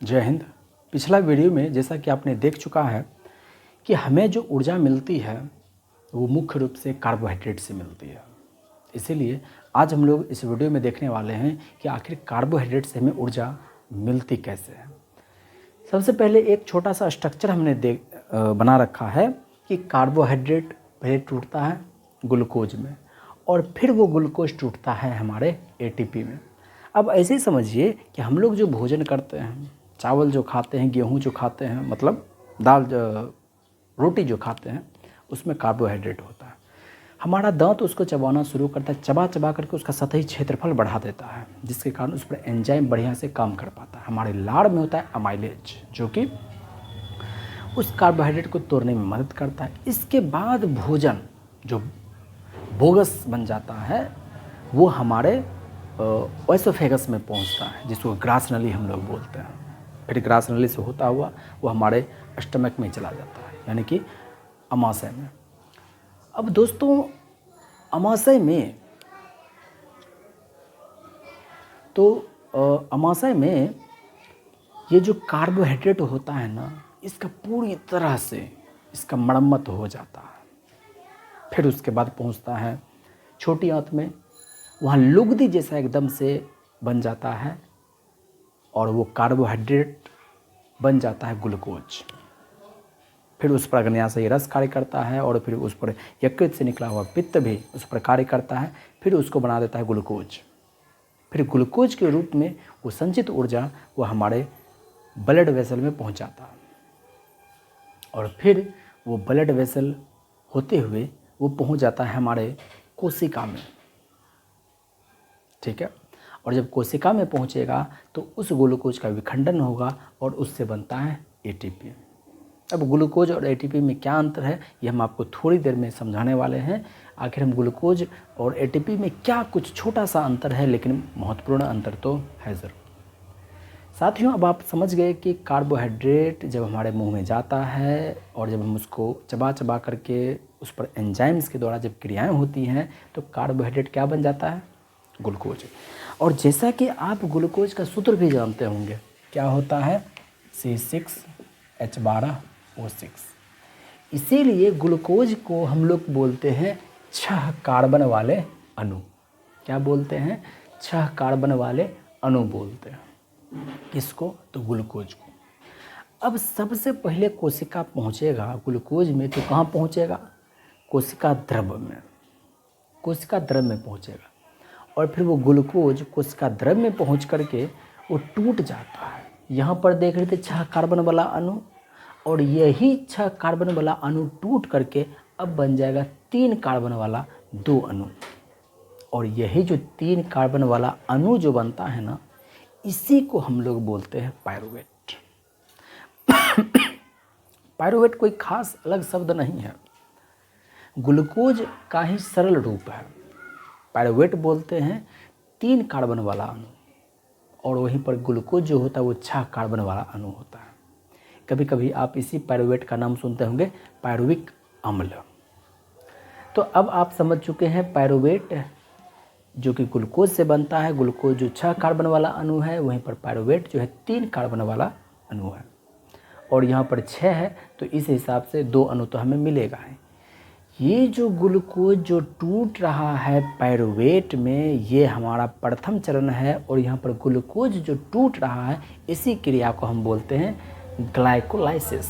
जय हिंद। पिछला वीडियो में जैसा कि आपने देख चुका है कि हमें जो ऊर्जा मिलती है वो मुख्य रूप से कार्बोहाइड्रेट से मिलती है। इसीलिए आज हम लोग इस वीडियो में देखने वाले हैं कि आखिर कार्बोहाइड्रेट से हमें ऊर्जा मिलती कैसे है। सबसे पहले एक छोटा सा स्ट्रक्चर हमने बना रखा है कि कार्बोहाइड्रेट पहले टूटता है ग्लूकोज में और फिर वो ग्लूकोज टूटता है हमारे एटीपी में। अब ऐसे ही समझिए कि हम लोग जो भोजन करते हैं, चावल जो खाते हैं, गेहूं जो खाते हैं, मतलब दाल रोटी जो खाते हैं, उसमें कार्बोहाइड्रेट होता है। हमारा दांत उसको चबाना शुरू करता है, चबा चबा करके उसका सतही क्षेत्रफल बढ़ा देता है, जिसके कारण उस पर एंजाइम बढ़िया से काम कर पाता है। हमारे लार में होता है अमाइलेज, जो कि उस कार्बोहाइड्रेट को तोड़ने में मदद करता है। इसके बाद भोजन जो बोगस बन जाता है वो हमारे ओएसोफेगस में पहुंचता है, जिसको ग्रास नली हम लोग बोलते हैं। फिर ग्रास नली से होता हुआ वो हमारे स्टमक में चला जाता है, यानी कि अमाशय में। अब दोस्तों, अमाशय में ये जो कार्बोहाइड्रेट होता है ना, इसका पूरी तरह से इसका मरम्मत हो जाता है। फिर उसके बाद पहुंचता है छोटी आंत में, वहाँ लुगदी जैसा एकदम से बन जाता है और वो कार्बोहाइड्रेट बन जाता है ग्लूकोज। फिर उस पर अग्न्याशयी रस कार्य करता है और फिर उस पर यकृत से निकला हुआ पित्त भी उस पर कार्य करता है, फिर उसको बना देता है ग्लूकोज। फिर ग्लूकोज के रूप में वो संचित ऊर्जा वो हमारे ब्लड वेसल में पहुंच जाता है और फिर वो ब्लड वेसल होते हुए वो पहुंच जाता है हमारे कोशिका में। ठीक है। और जब कोशिका में पहुंचेगा तो उस ग्लूकोज का विखंडन होगा और उससे बनता है एटीपी। अब ग्लूकोज और एटीपी में क्या अंतर है ये हम आपको थोड़ी देर में समझाने वाले हैं। आखिर हम ग्लूकोज और एटीपी में क्या कुछ छोटा सा अंतर है, लेकिन महत्वपूर्ण अंतर तो है ज़रूर। साथियों, अब आप समझ गए कि कार्बोहाइड्रेट जब हमारे मुंह में जाता है और जब हम उसको चबा चबा करके उस पर एंजाइम्स के द्वारा जब क्रियाएँ होती हैं तो कार्बोहाइड्रेट क्या बन जाता है? ग्लूकोज। और जैसा कि आप ग्लूकोज का सूत्र भी जानते होंगे, क्या होता है? C6H12O6। इसीलिए ग्लूकोज को हम लोग बोलते हैं 6 कार्बन वाले अणु। क्या बोलते हैं? 6 कार्बन वाले अणु बोलते हैं। किसको? तो ग्लूकोज को। अब सबसे पहले कोशिका पहुंचेगा ग्लूकोज में, तो कहाँ पहुंचेगा? कोशिका द्रव में। कोशिका द्रव में पहुंचेगा और फिर वो ग्लूकोज कोशिका द्रव में पहुंच करके वो टूट जाता है। यहाँ पर देख रहे थे 6 कार्बन वाला अणु, और यही 6 कार्बन वाला अणु टूट करके अब बन जाएगा 3 कार्बन वाला 2 अणु। और यही जो 3 कार्बन वाला अणु जो बनता है ना, इसी को हम लोग बोलते हैं पायरुवेट। पायरुवेट कोई खास अलग शब्द नहीं है, ग्लूकोज का ही सरल रूप है। पायरुवेट बोलते हैं 3 कार्बन वाला अणु, और वहीं पर ग्लूकोज जो होता है वो 6 कार्बन वाला अणु होता है। कभी कभी आप इसी पायरुवेट का नाम सुनते होंगे, पायरुविक अम्ल। तो अब आप समझ चुके हैं पायरुवेट जो कि ग्लूकोज से बनता है। ग्लूकोज जो 6 कार्बन वाला अणु है, वहीं पर पायरुवेट जो है 3 कार्बन वाला अणु है, और यहाँ पर 6 है, तो इस हिसाब से 2 अणु तो हमें मिलेगा है। ये जो ग्लूकोज जो टूट रहा है पायरुवेट में, ये हमारा प्रथम चरण है, और यहाँ पर ग्लूकोज जो टूट रहा है, इसी क्रिया को हम बोलते हैं ग्लाइकोलाइसिस।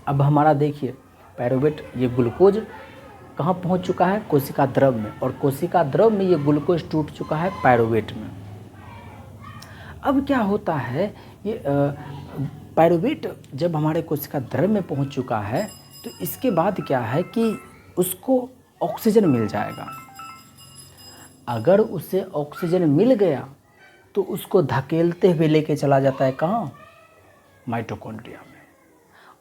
अब हमारा देखिए पायरुवेट, ये ग्लूकोज कहाँ पहुँच चुका है? कोशिका द्रव में, और कोशिका द्रव में ये ग्लूकोज टूट चुका है पायरुवेट में। अब क्या होता है, ये पायरुवेट जब हमारे कोशिका द्रव में पहुँच चुका है तो इसके बाद क्या है कि उसको ऑक्सीजन मिल जाएगा। अगर उसे ऑक्सीजन मिल गया तो उसको धकेलते हुए लेके चला जाता है कहाँ? माइटोकॉन्ड्रिया में।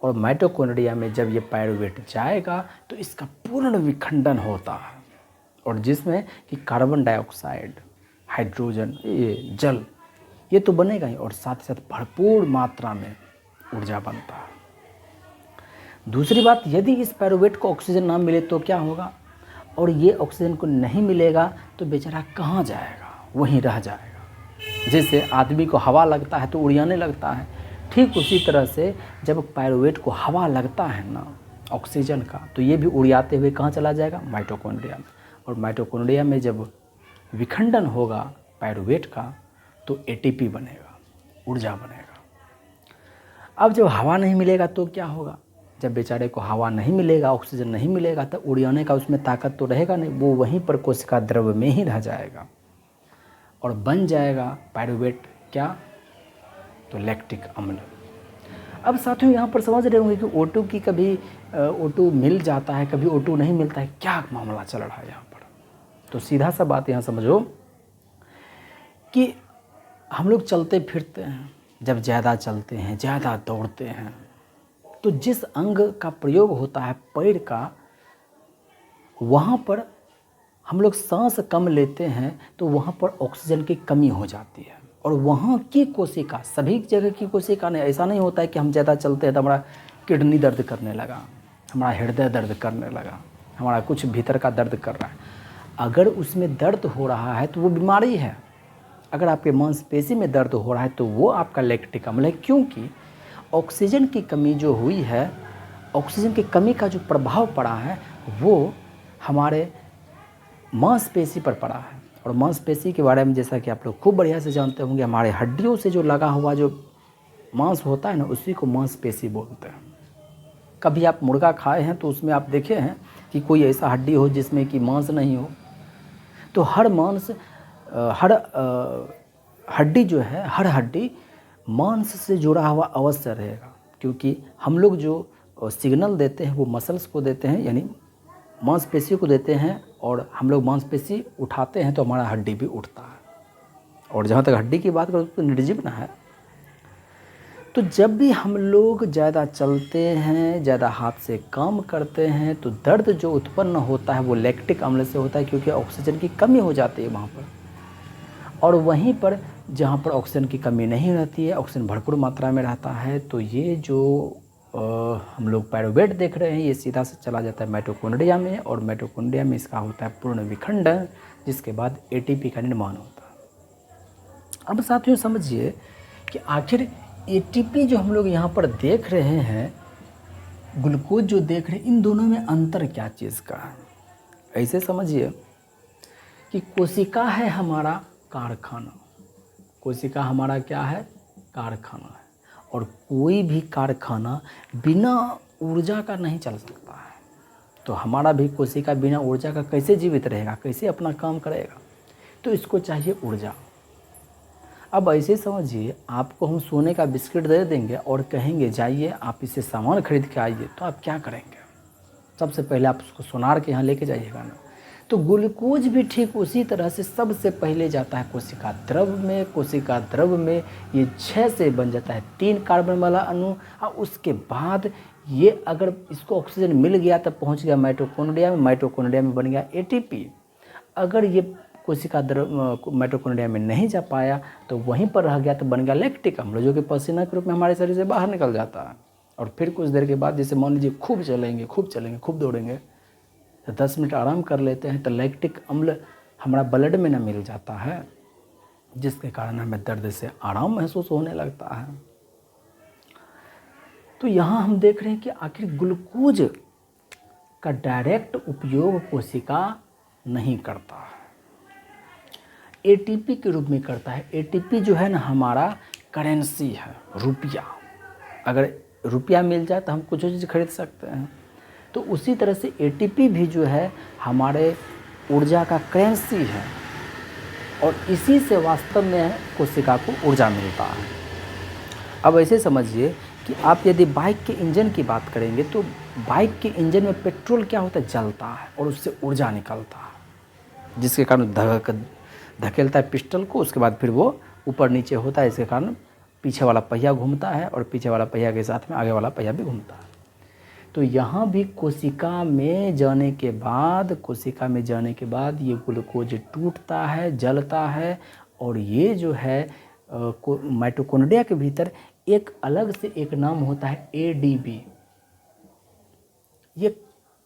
और माइटोकॉन्ड्रिया में जब ये पायरुवेट जाएगा तो इसका पूर्ण विखंडन होता है, और जिसमें कि कार्बन डाइऑक्साइड, हाइड्रोजन, ये जल, ये तो बनेगा ही, और साथ ही साथ भरपूर मात्रा में ऊर्जा बनता है। दूसरी बात, यदि इस पायरुवेट को ऑक्सीजन ना मिले तो क्या होगा? और ये ऑक्सीजन को नहीं मिलेगा तो बेचारा कहाँ जाएगा? वहीं रह जाएगा। जैसे आदमी को हवा लगता है तो उड़ियाने लगता है, ठीक उसी तरह से जब पायरुवेट को हवा लगता है ना ऑक्सीजन का, तो ये भी उड़ियाते हुए कहाँ चला जाएगा, माइटोकॉन्ड्रिया में। और माइटोकॉन्ड्रिया में जब विखंडन होगा पायरुवेट का तो एटीपी बनेगा, ऊर्जा बनेगा। अब जब हवा नहीं मिलेगा तो क्या होगा, जब बेचारे को हवा नहीं मिलेगा, ऑक्सीजन नहीं मिलेगा, तो उड़ियाने का उसमें ताकत तो रहेगा नहीं, वो वहीं पर कोशिका द्रव में ही रह जाएगा और बन जाएगा पायरुवेट क्या, तो लैक्टिक अम्ल। अब साथियों यहाँ पर समझ रहे होंगे कि O2 की कभी O2 मिल जाता है, कभी O2 नहीं मिलता है, क्या मामला चल रहा है यहाँ पर। तो सीधा सा बात यहाँ समझो कि हम लोग चलते फिरते हैं, जब ज़्यादा चलते हैं, ज़्यादा दौड़ते हैं, तो जिस अंग का प्रयोग होता है पैर का, वहाँ पर हम लोग सांस कम लेते हैं तो वहाँ पर ऑक्सीजन की कमी हो जाती है। और वहाँ की कोशिका, सभी जगह की कोशिका नहीं, ऐसा नहीं होता है कि हम ज़्यादा चलते हैं तो हमारा किडनी दर्द करने लगा, हमारा हृदय दर्द करने लगा, हमारा कुछ भीतर का दर्द कर रहा है। अगर उसमें दर्द हो रहा है तो वो बीमारी है। अगर आपके मांसपेशी में दर्द हो रहा है तो वो आपका लैक्टिक अम्ल है, क्योंकि ऑक्सीजन की कमी जो हुई है, ऑक्सीजन की कमी का जो प्रभाव पड़ा है वो हमारे मांसपेशी पर पड़ा है। और मांसपेशी के बारे में जैसा कि आप लोग खूब बढ़िया से जानते होंगे, हमारे हड्डियों से जो लगा हुआ जो मांस होता है ना, उसी को मांसपेशी बोलते हैं। कभी आप मुर्गा खाए हैं तो उसमें आप देखे हैं कि कोई ऐसा हड्डी हो जिसमें कि मांस नहीं हो। तो हर मांस हड्डी जो है, हर हड्डी मांस से जुड़ा हुआ अवश्य रहेगा, क्योंकि हम लोग जो सिग्नल देते हैं वो मसल्स को देते हैं, यानी मांसपेशी को देते हैं, और हम लोग मांसपेशी उठाते हैं तो हमारा हड्डी भी उठता है। और जहाँ तक हड्डी की बात करो तो निर्जीव ना है। तो जब भी हम लोग ज़्यादा चलते हैं, ज़्यादा हाथ से काम करते हैं, तो दर्द जो उत्पन्न होता है वो लैक्टिक अम्ल से होता है, क्योंकि ऑक्सीजन की कमी हो जाती है वहाँ पर। और वहीं पर जहाँ पर ऑक्सीजन की कमी नहीं रहती है, ऑक्सीजन भरपूर मात्रा में रहता है, तो ये जो हम लोग पायरुवेट देख रहे हैं ये सीधा से चला जाता है माइटोकॉन्ड्रिया में, और माइटोकॉन्ड्रिया में इसका होता है पूर्ण विखंडन, जिसके बाद एटीपी का निर्माण होता है। अब साथियों समझिए कि आखिर एटीपी जो हम लोग यहाँ पर देख रहे हैं, ग्लूकोज जो देख रहे हैं, इन दोनों में अंतर क्या चीज़ का है। ऐसे समझिए कि कोशिका है हमारा कारखाना, कोशिका हमारा क्या है, कारखाना है। और कोई भी कारखाना बिना ऊर्जा का नहीं चल सकता है। तो हमारा भी कोशिका बिना ऊर्जा का कैसे जीवित रहेगा, कैसे अपना काम करेगा, तो इसको चाहिए ऊर्जा। अब ऐसे समझिए, आपको हम सोने का बिस्किट दे देंगे और कहेंगे जाइए आप इसे सामान खरीद के आइए, तो आप क्या करेंगे, सबसे पहले आप उसको सोनार के यहाँ लेके जाइएगा ना। तो ग्लूकोज भी ठीक उसी तरह से सबसे पहले जाता है कोशिका द्रव में। कोशिका द्रव में ये 6 से बन जाता है 3 कार्बन वाला अणु, और उसके बाद ये अगर इसको ऑक्सीजन मिल गया तब पहुंच गया माइटोकॉन्ड्रिया में, माइटोकॉन्ड्रिया में बन गया एटीपी। अगर ये कोशिका द्रव माइटोकॉन्ड्रिया में नहीं जा पाया तो वहीं पर रह गया तो बन गया लैक्टिक अम्ल, जो कि पसीना के रूप में हमारे शरीर से बाहर निकल जाता है। और फिर कुछ देर के बाद, जैसे मान लीजिए खूब चलेंगे, खूब दौड़ेंगे, तो 10 मिनट आराम कर लेते हैं तो लैक्टिक अम्ल हमारा ब्लड में ना मिल जाता है, जिसके कारण हमें दर्द से आराम महसूस होने लगता है। तो यहाँ हम देख रहे हैं कि आखिर ग्लूकोज का डायरेक्ट उपयोग कोशिका नहीं करता है, एटीपी के रूप में करता है। एटीपी जो है ना हमारा करेंसी है, रुपया। अगर रुपया मिल जाए तो हम कुछ चीज़ खरीद सकते हैं, तो उसी तरह से एटीपी भी जो है हमारे ऊर्जा का करेंसी है, और इसी से वास्तव में कोशिका को ऊर्जा मिलता है। अब ऐसे समझिए कि आप यदि बाइक के इंजन की बात करेंगे तो बाइक के इंजन में पेट्रोल क्या होता है, जलता है और उससे ऊर्जा निकलता है, जिसके कारण धकेलता है पिस्टल को, उसके बाद फिर वो ऊपर नीचे होता है, इसके कारण पीछे वाला पहिया घूमता है और पीछे वाला पहिया के साथ में आगे वाला पहिया भी घूमता है। तो यहाँ भी कोशिका में जाने के बाद ये ग्लूकोज टूटता है, जलता है, और ये जो है माइटोकॉन्ड्रिया के भीतर एक अलग से एक नाम होता है एडीबी। ये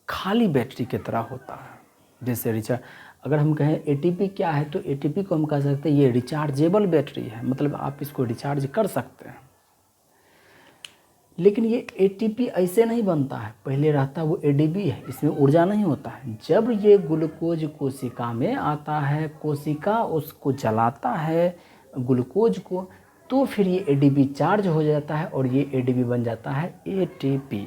खाली बैटरी की तरह होता है। जैसे अगर हम कहें एटीपी क्या है, तो एटीपी को हम कह सकते हैं ये रिचार्जेबल बैटरी है, मतलब आप इसको रिचार्ज कर सकते हैं। लेकिन ये एटीपी ऐसे नहीं बनता है, पहले रहता वो एडीपी है, इसमें ऊर्जा नहीं होता है। जब ये ग्लूकोज कोशिका में आता है, कोशिका उसको जलाता है ग्लूकोज को, तो फिर ये एडीपी चार्ज हो जाता है और ये एडीपी बन जाता है एटीपी।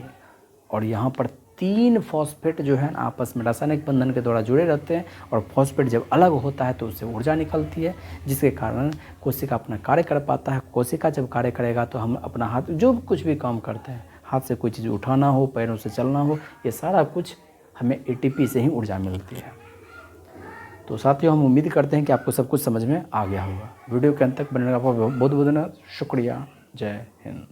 और यहाँ पर 3 फॉस्फेट जो है आपस में रासायनिक बंधन के द्वारा जुड़े रहते हैं, और फॉस्फेट जब अलग होता है तो उससे ऊर्जा निकलती है, जिसके कारण कोशिका अपना कार्य कर पाता है। कोशिका जब कार्य करेगा तो हम अपना हाथ, जो कुछ भी काम करते हैं, हाथ से कोई चीज़ उठाना हो, पैरों से चलना हो, ये सारा कुछ हमें एटीपी से ही ऊर्जा मिलती है। तो साथियों, हम उम्मीद करते हैं कि आपको सब कुछ समझ में आ गया होगा। वीडियो के अंत तक बनने का बहुत बहुत शुक्रिया। जय हिंद।